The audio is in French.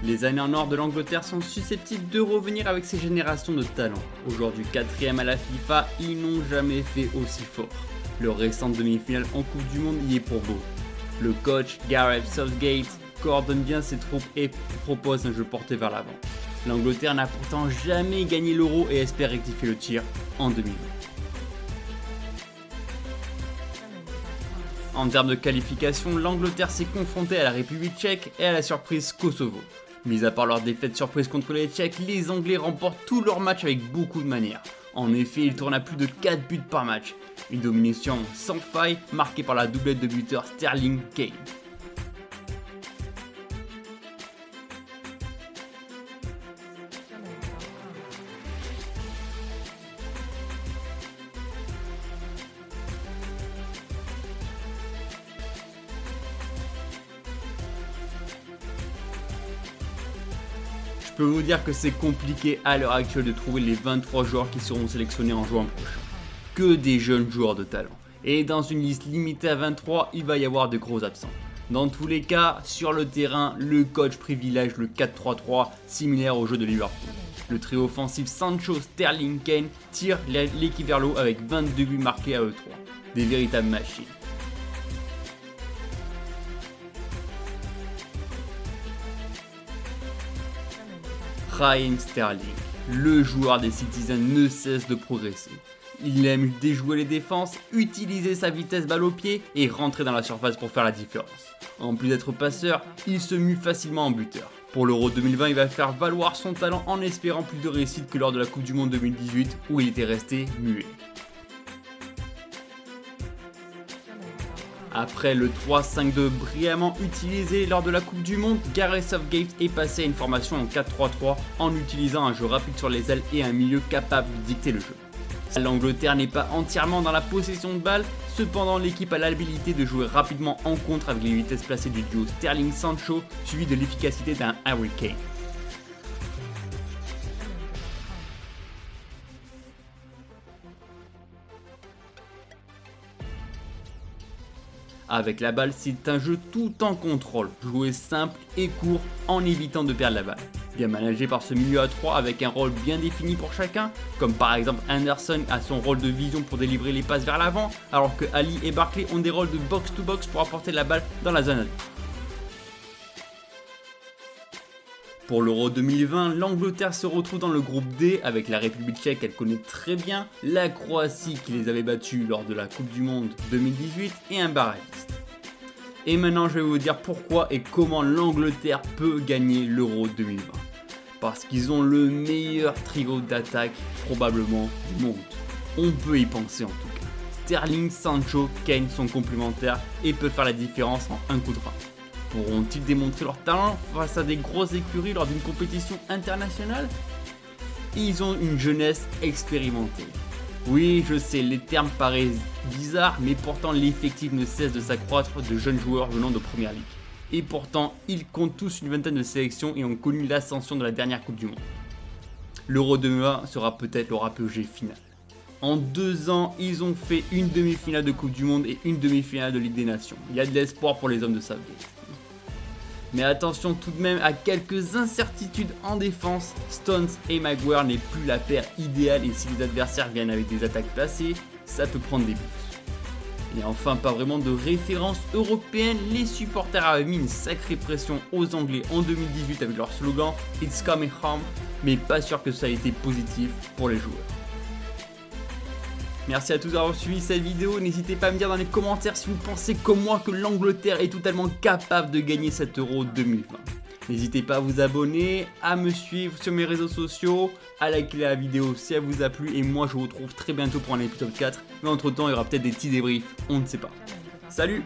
Les années en or de l'Angleterre sont susceptibles de revenir avec ces générations de talents. Aujourd'hui 4ème à la FIFA, ils n'ont jamais fait aussi fort. Leur récente demi-finale en Coupe du Monde y est pour beau. Le coach Gareth Southgate coordonne bien ses troupes et propose un jeu porté vers l'avant. L'Angleterre n'a pourtant jamais gagné l'Euro et espère rectifier le tir en 2020. En termes de qualification, l'Angleterre s'est confrontée à la République tchèque et à la surprise Kosovo. Mis à part leur défaite surprise contre les Tchèques, les Anglais remportent tous leurs matchs avec beaucoup de manière. En effet, ils tournent à plus de 4 buts par match. Une domination sans faille, marquée par la doublette de buteur Sterling Kane. Je peux vous dire que c'est compliqué à l'heure actuelle de trouver les 23 joueurs qui seront sélectionnés en juin prochain. Que des jeunes joueurs de talent. Et dans une liste limitée à 23, il va y avoir de gros absents. Dans tous les cas, sur le terrain, le coach privilège le 4-3-3 similaire au jeu de Liverpool. Le trio offensif Sancho, Sterling, Kane tire l'équipe vers l'eau avec 22 buts marqués à eux 3. Des véritables machines. Raheem Sterling, le joueur des Citizens, ne cesse de progresser. Il aime déjouer les défenses, utiliser sa vitesse balle au pied et rentrer dans la surface pour faire la différence. En plus d'être passeur, il se mue facilement en buteur. Pour l'Euro 2020, il va faire valoir son talent en espérant plus de réussite que lors de la Coupe du Monde 2018 où il était resté muet. Après le 3-5-2 brillamment utilisé lors de la Coupe du Monde, Gareth Southgate est passé à une formation en 4-3-3 en utilisant un jeu rapide sur les ailes et un milieu capable de dicter le jeu. L'Angleterre n'est pas entièrement dans la possession de balle, cependant l'équipe a l'habilité de jouer rapidement en contre avec les vitesses placées du duo Sterling-Sancho suivi de l'efficacité d'un Harry Kane. Avec la balle, c'est un jeu tout en contrôle, joué simple et court en évitant de perdre la balle. Bien managé par ce milieu à 3 avec un rôle bien défini pour chacun, comme par exemple Henderson a son rôle de vision pour délivrer les passes vers l'avant, alors que Ali et Barkley ont des rôles de box-to-box pour apporter la balle dans la zone adverse. Pour l'Euro 2020, l'Angleterre se retrouve dans le groupe D avec la République tchèque qu'elle connaît très bien, la Croatie qui les avait battus lors de la Coupe du Monde 2018 et un barragiste. Et maintenant je vais vous dire pourquoi et comment l'Angleterre peut gagner l'Euro 2020. Parce qu'ils ont le meilleur trio d'attaque probablement du monde. On peut y penser en tout cas. Sterling, Sancho, Kane sont complémentaires et peuvent faire la différence en un coup de rein. Pourront-ils démontrer leur talent face à des grosses écuries lors d'une compétition internationale? Ils ont une jeunesse expérimentée. Oui, je sais, les termes paraissent bizarres, mais pourtant l'effectif ne cesse de s'accroître de jeunes joueurs venant de Première Ligue. Et pourtant, ils comptent tous une vingtaine de sélections et ont connu l'ascension de la dernière Coupe du Monde. L'Euro 2020 sera peut-être leur apogée finale. En 2 ans, ils ont fait une demi-finale de Coupe du Monde et une demi-finale de Ligue des Nations. Il y a de l'espoir pour les hommes de Southgate. Mais attention tout de même à quelques incertitudes en défense, Stones et Maguire n'est plus la paire idéale et si les adversaires viennent avec des attaques placées, ça peut prendre des buts. Et enfin pas vraiment de référence européenne, les supporters avaient mis une sacrée pression aux Anglais en 2018 avec leur slogan « It's coming home », mais pas sûr que ça a été positif pour les joueurs. Merci à tous d'avoir suivi cette vidéo, n'hésitez pas à me dire dans les commentaires si vous pensez comme moi que l'Angleterre est totalement capable de gagner cet Euro 2020. N'hésitez pas à vous abonner, à me suivre sur mes réseaux sociaux, à liker la vidéo si elle vous a plu et moi je vous retrouve très bientôt pour un épisode 4, mais entre temps il y aura peut-être des petits débriefs, on ne sait pas. Salut!